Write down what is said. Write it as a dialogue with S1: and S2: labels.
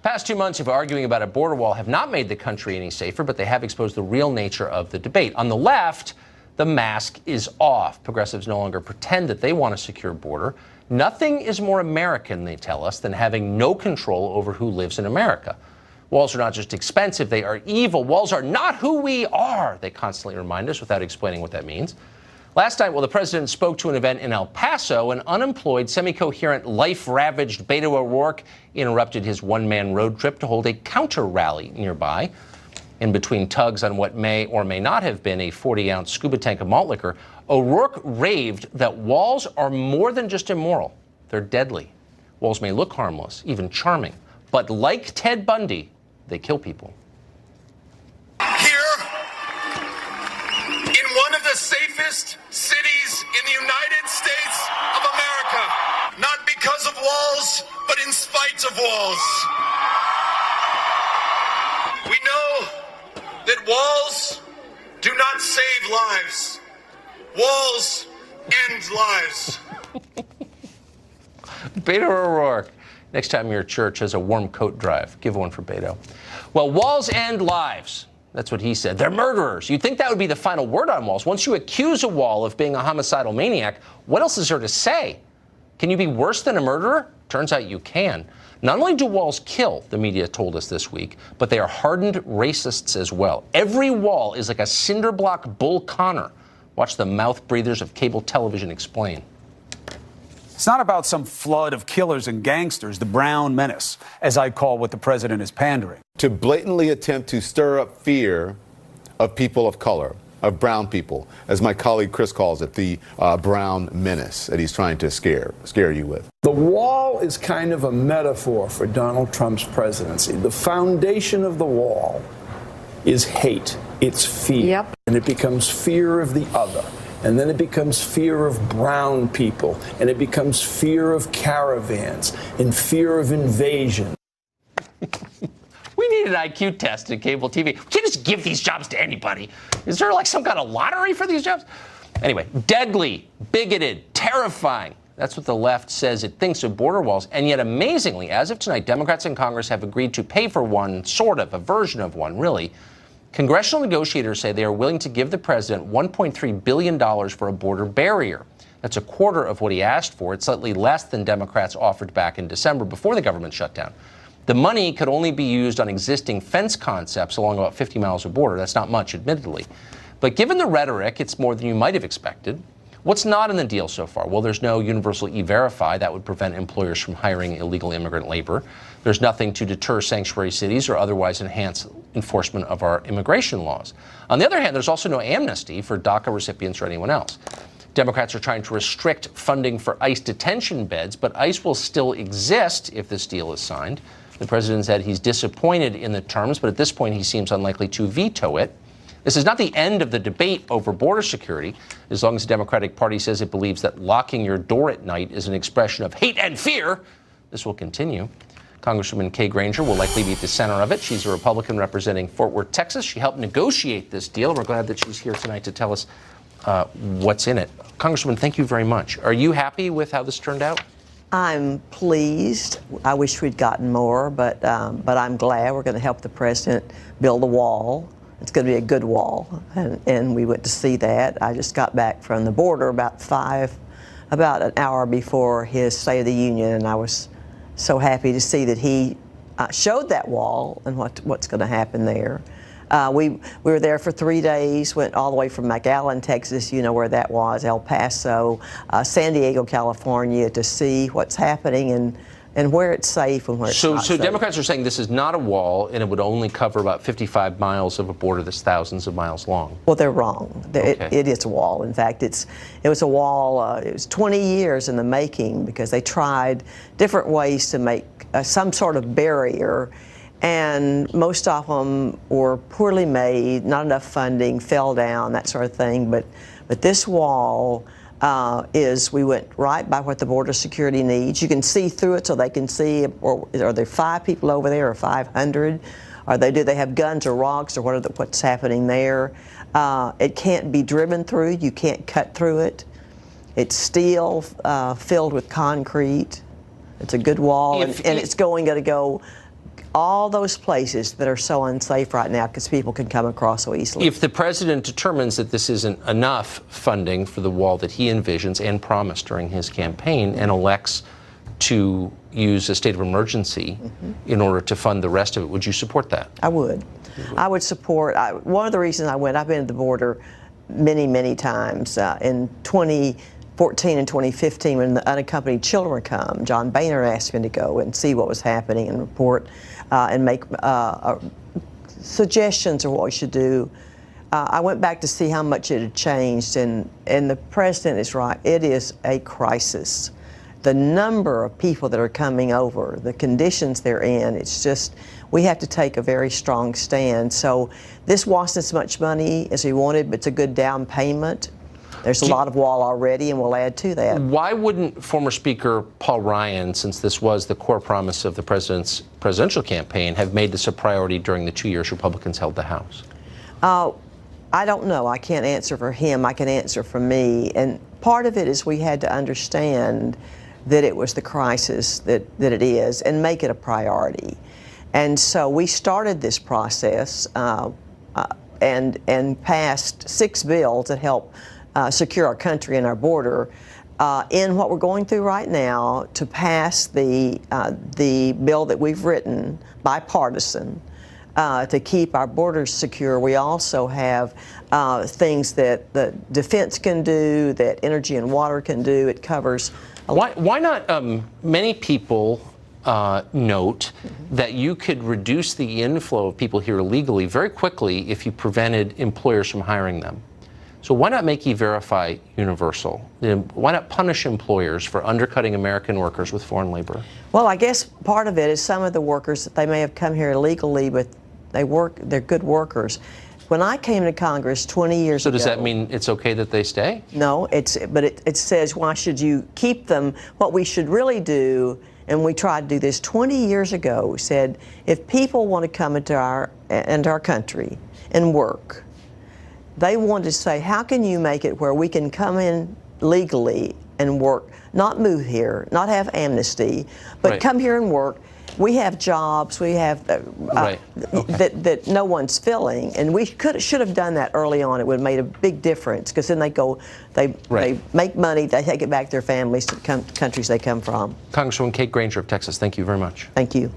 S1: Past 2 months of arguing about a border wall have not made the country any safer, but they have exposed the real nature of the debate. On the left, the mask is off. Progressives no longer pretend that they want a secure border. Nothing is more American, they tell us, than having no control over who lives in America. Walls are not just expensive, they are evil. Walls are not who we are, they constantly remind us without explaining what that means. Last night, while the president spoke to an event in El Paso, an unemployed, semi-coherent, life-ravaged Beto O'Rourke interrupted his one-man road trip to hold a counter-rally nearby. In between tugs on what may or may not have been a 40-ounce scuba tank of malt liquor, O'Rourke raved that walls are more than just immoral. They're deadly. Walls may look harmless, even charming, but like Ted Bundy, they kill people.
S2: Here, in one of the safest cities in the United States of America, not because of walls, but in spite of walls. We know that walls do not save lives. Walls end lives.
S1: Beto O'Rourke. Next time your church has a warm coat drive, give one for Beto. Well, walls end lives. That's what he said. They're murderers. You'd think that would be the final word on walls. Once you accuse a wall of being a homicidal maniac, what else is there to say? Can you be worse than a murderer? Turns out you can. Not only do walls kill, the media told us this week, but they are hardened racists as well. Every wall is like a cinder block Bull Connor. Watch the mouth breathers of cable television explain.
S3: It's not about some flood of killers and gangsters, the brown menace, as I call what the president is pandering.
S4: To blatantly attempt to stir up fear of people of color, of brown people, as my colleague Chris calls it, the brown menace that he's trying to scare you with.
S5: The wall is kind of a metaphor for Donald Trump's presidency. The foundation of the wall is hate. It's fear.
S6: Yep.
S5: And it becomes fear of the other. And then it becomes fear of brown people. And it becomes fear of caravans and fear of invasion.
S1: We need an IQ test in cable TV. We can't just give these jobs to anybody. Is there like some kind of lottery for these jobs? Anyway, deadly, bigoted, terrifying. That's what the left says it thinks of border walls. And yet, amazingly, as of tonight, Democrats in Congress have agreed to pay for one, sort of, a version of one, really. Congressional negotiators say they are willing to give the president $1.3 billion for a border barrier. That's a quarter of what he asked for. It's slightly less than Democrats offered back in December before the government shutdown. The money could only be used on existing fence concepts along about 50 miles of border. That's not much, admittedly. But given the rhetoric, it's more than you might have expected. What's not in the deal so far? Well, there's no universal E-Verify. That would prevent employers from hiring illegal immigrant labor. There's nothing to deter sanctuary cities or otherwise enhance enforcement of our immigration laws. On the other hand, there's also no amnesty for DACA recipients or anyone else. Democrats are trying to restrict funding for ICE detention beds, but ICE will still exist if this deal is signed. The president said he's disappointed in the terms, but at this point he seems unlikely to veto it. This is not the end of the debate over border security, as long as the Democratic Party says it believes that locking your door at night is an expression of hate and fear. This will continue. Congresswoman Granger will likely be at the center of it. She's a Republican representing Fort Worth, Texas. She helped negotiate this deal. We're glad that she's here tonight to tell us what's in it. Congresswoman, thank you very much. Are you happy with how this turned out?
S6: I'm pleased. I wish we'd gotten more, but I'm glad. We're going to help the president build a wall. It's going to be a good wall, and we went to see that. I just got back from the border about an hour before his State of the Union, and I was so happy to see that he showed that wall and what's going to happen there. We were there for 3 days, went all the way from McAllen, Texas, you know where that was, El Paso, San Diego, California, to see what's happening and where it's safe and where it's not safe.
S1: So Democrats are saying this is not a wall and it would only cover about 55 miles of a border that's thousands of miles long.
S6: Well, they're wrong.
S1: Okay.
S6: It is a wall. In fact, it was a wall, it was 20 years in the making because they tried different ways to make some sort of barrier, and most of them were poorly made, not enough funding, fell down, that sort of thing. But this wall we went right by what the border security needs. You can see through it so they can see, or are there 5 people over there or 500? Do they have guns or rocks or what's happening there? It can't be driven through. You can't cut through it. It's steel filled with concrete. It's a good wall, and it's going to go all those places that are so unsafe right now because people can come across so easily.
S1: If the president determines that this isn't enough funding for the wall that he envisions and promised during his campaign and elects to use a state of emergency in order to fund the rest of it, would you support that?
S6: I would. I would support. One of the reasons I went, I've been at the border many, many times. In 2014 and 2015, when the unaccompanied children come, John Boehner asked me to go and see what was happening and report and make suggestions of what we should do. I went back to see how much it had changed, and the president is right. It is a crisis. The number of people that are coming over, the conditions they're in, it's just, we have to take a very strong stand. So this wasn't as much money as we wanted, but it's a good down payment. There's a lot of wall already, and we'll add to that. Why
S1: wouldn't former Speaker Paul Ryan, since this was the core promise of the president's presidential campaign, have made this a priority during the 2 years Republicans held the House?
S6: I don't know. I can't answer for him. I can answer for me. And part of it is we had to understand that it was the crisis that it is and make it a priority. And so we started this process and passed 6 bills that help secure our country and our border. In what we're going through right now, to pass the bill that we've written, bipartisan, to keep our borders secure, we also have things that the defense can do, that energy and water can do. It covers.
S1: Why not? Many people note that you could reduce the inflow of people here illegally very quickly if you prevented employers from hiring them. So why not make E-Verify universal? Why not punish employers for undercutting American workers with foreign labor?
S6: Well, I guess part of it is some of the workers, they may have come here illegally, but they're good workers. When I came to Congress 20 years ago...
S1: So does that mean it's okay that they stay?
S6: No, but it says, why should you keep them? What we should really do, and we tried to do this 20 years ago, we said, if people want to come into our country and work, they wanted to say, how can you make it where we can come in legally and work, not move here, not have amnesty, but come here and work. We have jobs, we have that no one's filling, and we should have done that early on. It would have made a big difference, because then they make money, they take it back to their families, to the countries they come from.
S1: Congresswoman Kate Granger of Texas, thank you very much.
S6: Thank you.